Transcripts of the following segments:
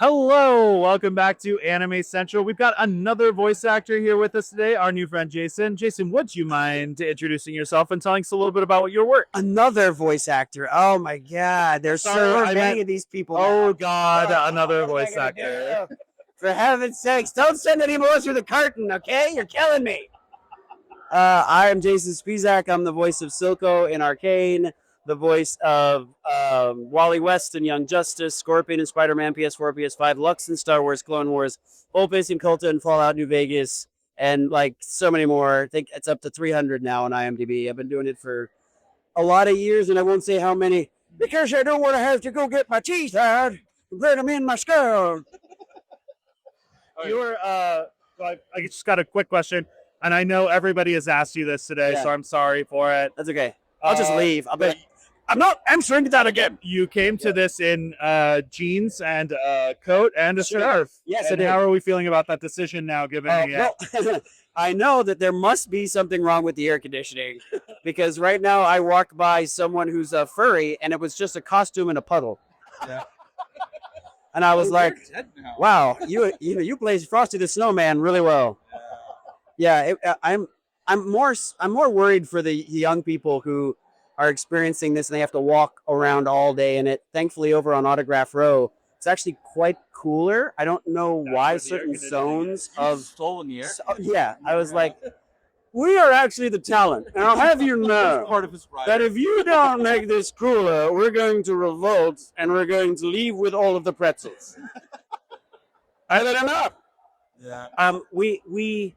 Hello, welcome back to Anime Central. We've got another voice actor here with us today, our new friend Jason. Jason, would you mind introducing yourself and telling us a little bit about your work? Another voice actor. Oh my God, there's so many of these people. Oh God, another voice actor. For heaven's sakes, don't send any more through the curtain, okay? You're killing me. I am Jason Spisak. I'm the voice of Silco in Arcane, the voice of Wally West in Young Justice, Scorpion in Spider-Man PS4, PS5, Lux in Star Wars, Clone Wars, Vulpes Inculta in Fallout New Vegas, and like so many more. I think it's up to 300 now on IMDb. I've been doing it for a lot of years, and I won't say how many because I don't want to have to go get my teeth out and put them in my skull. You're I just got a quick question, and I know everybody has asked you this today, so I'm sorry for it. That's okay. I'll just leave. I'm not answering that again. You came to this in jeans and a coat and a scarf. Yes, and I did. how are we feeling about that decision now, given Well, I know that there must be something wrong with the air conditioning because right now I walk by someone who's a furry and it was just a costume in a puddle. Yeah. And I was like, "Wow, you play Frosty the Snowman really well." Yeah, I'm more worried for the young people who are experiencing this and they have to walk around all day in it. Thankfully, over on Autograph Row, it's actually quite cooler. I don't know why certain zones of stolen year. Yeah, I was like, we are actually the talent, and I'll have you know Part of his ride. that if you don't make this cooler, we're going to revolt and we're going to leave with all of the pretzels. I let him up. Yeah. We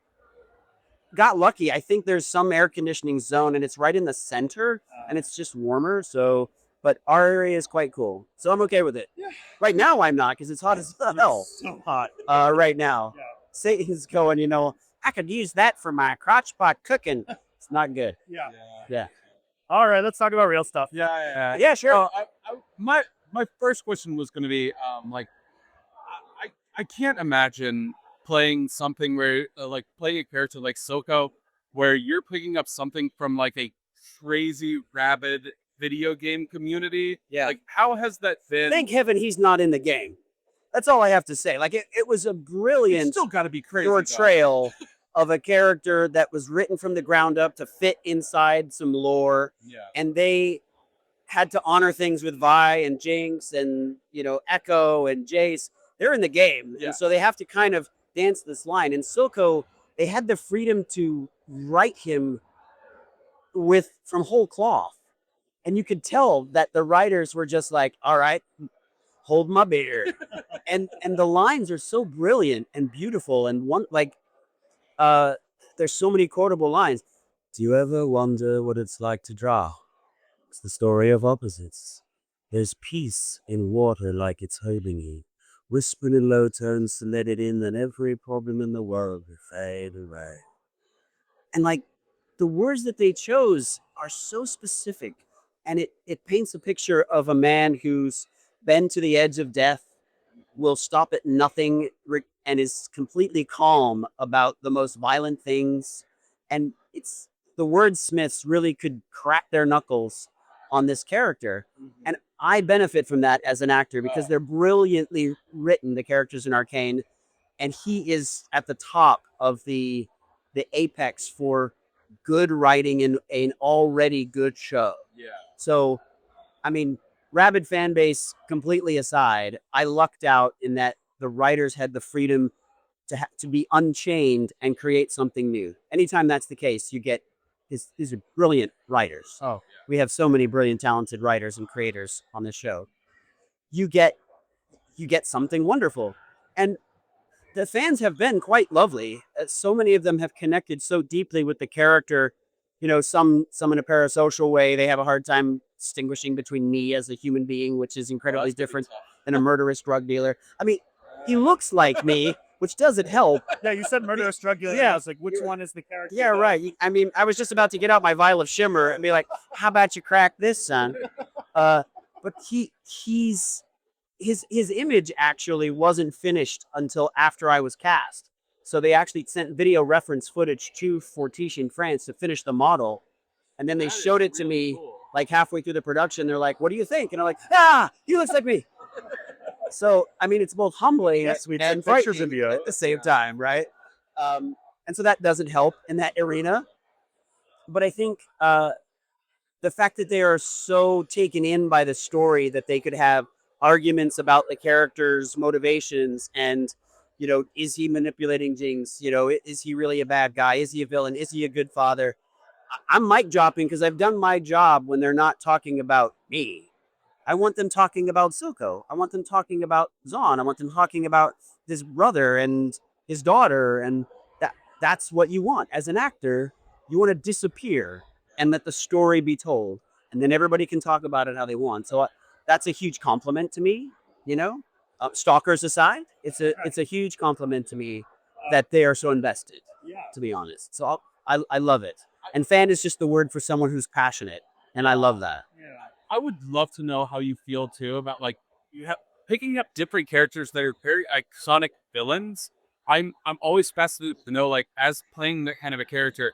got lucky. I think there's some air conditioning zone, and it's right in the center, and it's just warmer. So, but our area is quite cool, so I'm okay with it. Yeah. Right now, I'm not because it's hot as hell. So hot. Right now, Yeah. Satan's going. I could use that for my crotch pot cooking. It's not good. Yeah. Yeah. All right, let's talk about real stuff. Yeah, sure. My first question was going to be I can't imagine playing something where playing a character like Silco where you're picking up something from like a crazy rabid video game community. Yeah. Like how has that been? Thank heaven he's not in the game. That's all I have to say. Like it was a brilliant It's still got to be crazy. portrayal of a character that was written from the ground up to fit inside some lore. Yeah. And they had to honor things with Vi and Jinx and Echo and Jace. They're in the game. Yeah. And so they have to kind of dance this line. And Silco, they had the freedom to write him from whole cloth. And you could tell that the writers were just like, all right, hold my beer. and the lines are so brilliant and beautiful. And there's so many quotable lines. Do you ever wonder what it's like to drown? It's the story of opposites. There's peace in water like it's holding you. Whispering in low tones to let it in, then every problem in the world will fade away. And the words that they chose are so specific. And it paints a picture of a man who's been to the edge of death, will stop at nothing, and is completely calm about the most violent things. And it's the wordsmiths really could crack their knuckles on this character. Mm-hmm. And I benefit from that as an actor because they're brilliantly written, the characters in Arcane. And he is at the top of the apex for good writing in an already good show. Yeah. So, I mean, rabid fan base completely aside, I lucked out in that the writers had the freedom to be unchained and create something new. Anytime that's the case, you get these are brilliant writers. Oh, We have so many brilliant, talented writers and creators on this show. You get something wonderful. And the fans have been quite lovely. So many of them have connected so deeply with the character. Some in a parasocial way, they have a hard time distinguishing between me as a human being, which is incredibly different than a murderous drug dealer. I mean, he looks like me, which doesn't help. yeah. You said murderous drug dealer. Yeah. I was like, which one is the character? Yeah, right. I mean, I was just about to get out my vial of shimmer and be like, "How about you crack this, son?" But his image actually wasn't finished until after I was cast. So they actually sent video reference footage to Fortiche in France to finish the model, and then they showed it to me like halfway through the production. They're like, "What do you think?" And I'm like, "Ah, he looks like me." So, I mean, it's both humbling Sweet and pictures frightening of you at the same time, right? And so that doesn't help in that arena. But I think the fact that they are so taken in by the story that they could have arguments about the characters' motivations and, is he manipulating Jinx? Is he really a bad guy? Is he a villain? Is he a good father? I'm mic dropping because I've done my job when they're not talking about me. I want them talking about Silco. I want them talking about Zahn. I want them talking about his brother and his daughter. And that's what you want. As an actor, you want to disappear and let the story be told. And then everybody can talk about it how they want. So that's a huge compliment to me, Stalkers aside, it's a huge compliment to me that they are so invested, to be honest. So I love it. And fan is just the word for someone who's passionate. And I love that. I would love to know how you feel too about like picking up different characters that are very iconic villains. I'm always fascinated to know, like, as playing that kind of a character,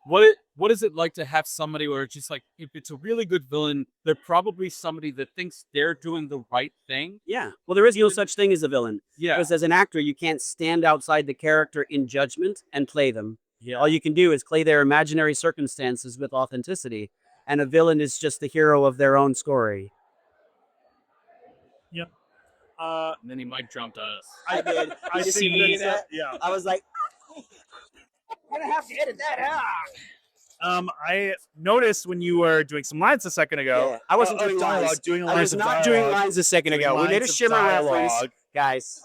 what is it like to have somebody where it's just like, if it's a really good villain, they're probably somebody that thinks they're doing the right thing. Yeah. Well, there is no such thing as a villain. Yeah. Because as an actor, you can't stand outside the character in judgment and play them. Yeah. All you can do is play their imaginary circumstances with authenticity. And a villain is just the hero of their own story. Yep. And then he might jump to us. I did. I see that. Yeah. I was like, I'm gonna have to edit that out. I noticed when you were doing some lines a second ago. Yeah. I wasn't doing dialogue, lines. doing I lines was of not dialogue, doing lines a second doing ago. We made a lines of shimmer reference, dialogue. guys.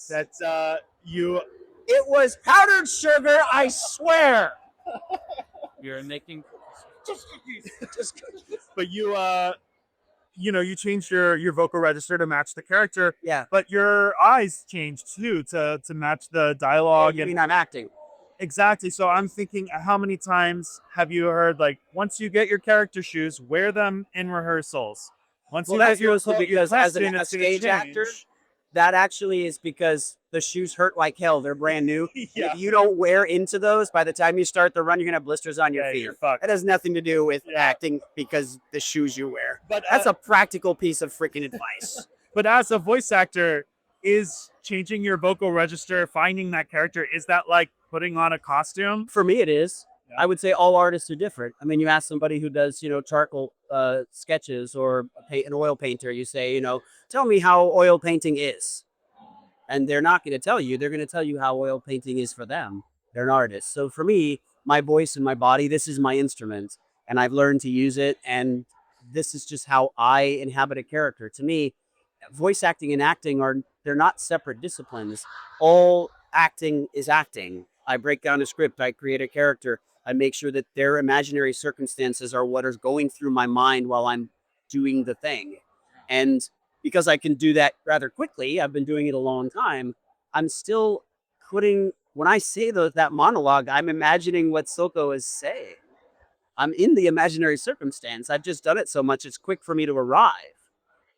That you. It was powdered sugar. I swear. You're making. But you changed your vocal register to match the character. Yeah. But your eyes changed too to match the dialogue. I mean, I'm acting. Exactly. So I'm thinking, how many times have you heard, like, once you get your character shoes, wear them in rehearsals? Once Well, you that's get your mostly because as costume, a it's gonna stage actor, change. that actually is because the shoes hurt like hell. They're brand new. Yeah. If you don't wear into those, by the time you start the run, you're gonna have blisters on your Yeah, feet. you're fucked. That has nothing to do with Yeah. acting because the shoes you wear. But That's a practical piece of freaking advice. But as a voice actor, is changing your vocal register, finding that character, is that like putting on a costume? For me, it is. Yeah. I would say all artists are different. I mean, you ask somebody who does, charcoal sketches or an oil painter, you say, tell me how oil painting is. And they're not going to tell you. They're going to tell you how oil painting is for them. They're an artist. So for me, my voice and my body, this is my instrument. And I've learned to use it. And this is just how I inhabit a character. To me, voice acting and acting they're not separate disciplines. All acting is acting. I break down a script. I create a character. I make sure that their imaginary circumstances are what is going through my mind while I'm doing the thing. And because I can do that rather quickly, I've been doing it a long time, I'm still when I say that monologue, I'm imagining what Silco is saying. I'm in the imaginary circumstance. I've just done it so much, it's quick for me to arrive.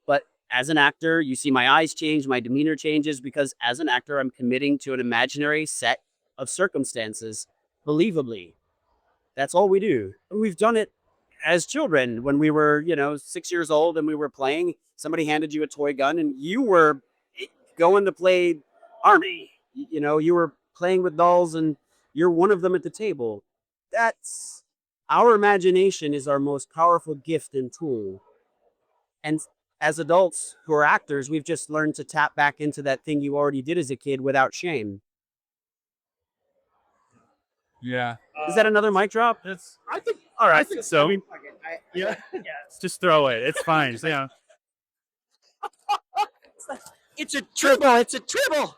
But as an actor, you see my eyes change, my demeanor changes, because as an actor, I'm committing to an imaginary set of circumstances, believably. That's all we do. We've done it as children when we were, 6 years old and we were playing. Somebody handed you a toy gun and you were going to play army. You were playing with dolls and you're one of them at the table. That's our imagination is our most powerful gift and tool. And as adults who are actors, we've just learned to tap back into that thing you already did as a kid without shame. Yeah. Is that another mic drop? I think. All right. I think so. Yeah. Just throw it. It's fine. So, yeah. It's a triple. It's a triple.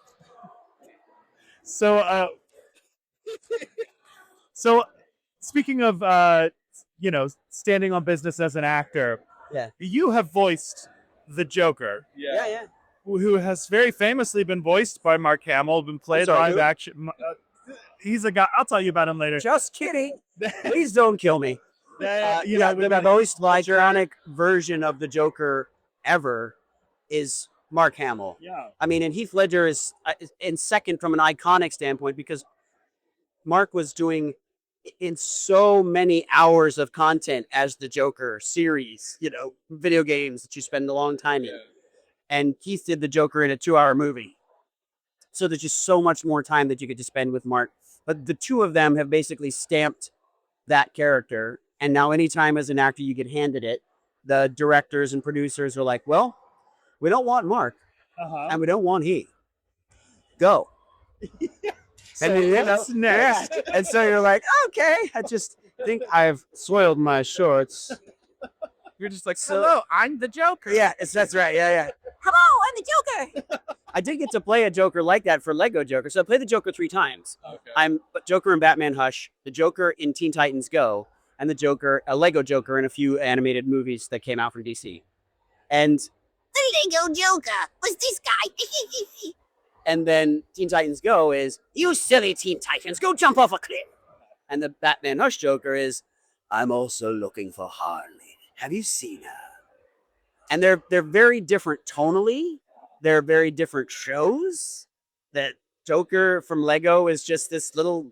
So speaking of, standing on business as an actor, you have voiced the Joker. Yeah. Who has very famously been voiced by Mark Hamill, been played live action. He's a guy. I'll tell you about him later. Just kidding. Please don't kill me. The most iconic version of the Joker ever is Mark Hamill. Yeah. I mean, and Heath Ledger is in second from an iconic standpoint because Mark was doing in so many hours of content as the Joker series, video games that you spend a long time in. and Keith did the Joker in a 2-hour movie. So there's just so much more time that you get to spend with Mark. But the two of them have basically stamped that character. And now anytime as an actor you get handed it, the directors and producers are like, well, we don't want Mark and we don't want he. Go. So what's next? Yeah. And so you're like, okay, I just think I've soiled my shorts. You're just like, hello, I'm the Joker. Yeah, that's right. Yeah. Hello, I'm the Joker. I did get to play a Joker like that for Lego Joker. So I played the Joker 3 times. Okay. I'm Joker in Batman Hush, the Joker in Teen Titans Go, and the Joker, a Lego Joker in a few animated movies that came out from DC. And The Lego Joker was this guy. and then Teen Titans Go is, you silly Teen Titans, go jump off a cliff. And the Batman Hush Joker is, I'm also looking for Harley. Have you seen her? And they're very different tonally. They're very different shows. That Joker from Lego is just this little,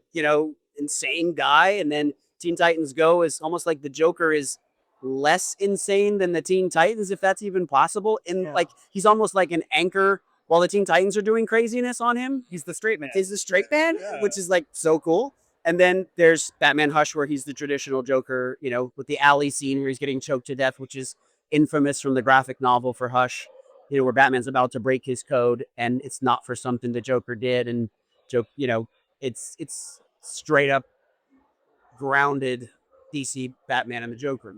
insane guy. And then Teen Titans Go is almost like the Joker is less insane than the Teen Titans, if that's even possible. And like, he's almost like an anchor while the Teen Titans are doing craziness on him. He's the straight man. He's the straight man, which is like so cool. And then there's Batman Hush, where he's the traditional Joker, with the alley scene where he's getting choked to death, which is infamous from the graphic novel for Hush, where Batman's about to break his code and it's not for something the Joker did. And it's straight up grounded DC Batman and the Joker.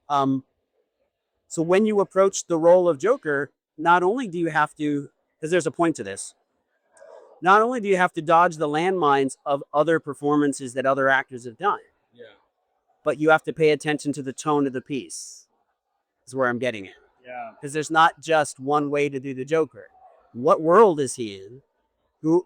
So when you approach the role of Joker, not only do you have to, because there's a point to this, not only do you have to dodge the landmines of other performances that other actors have done, but you have to pay attention to the tone of the piece, is where I'm getting at. Yeah. Because there's not just one way to do the Joker. What world is he in?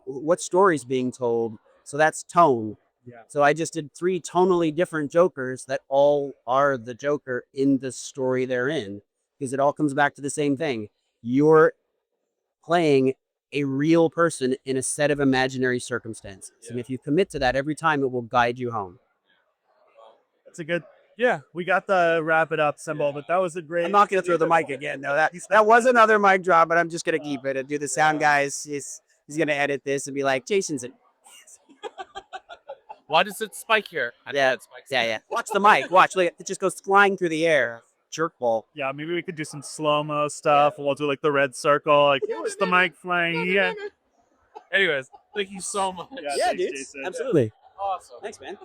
What story's being told? So that's tone. Yeah. So I just did 3 tonally different Jokers that all are the Joker in the story they're in, because it all comes back to the same thing. You're playing a real person in a set of imaginary circumstances. Yeah. And if you commit to that every time, it will guide you home. That's a good, we got the wrap it up symbol, but that was a great. I'm not going to throw the mic again. No, that was another mic drop, but I'm just going to keep it and do the sound guys. He's going to edit this and be like, Jason's in. Why does it spike here? Yeah. Watch the mic. Watch. Look, it just goes flying through the air. Jerk ball. Yeah, maybe we could do some slow-mo stuff. We'll do like the red circle. Like, what's the mic flying? Yeah. Anyways, thank you so much. Yeah, dude. Absolutely. Awesome. Thanks, man.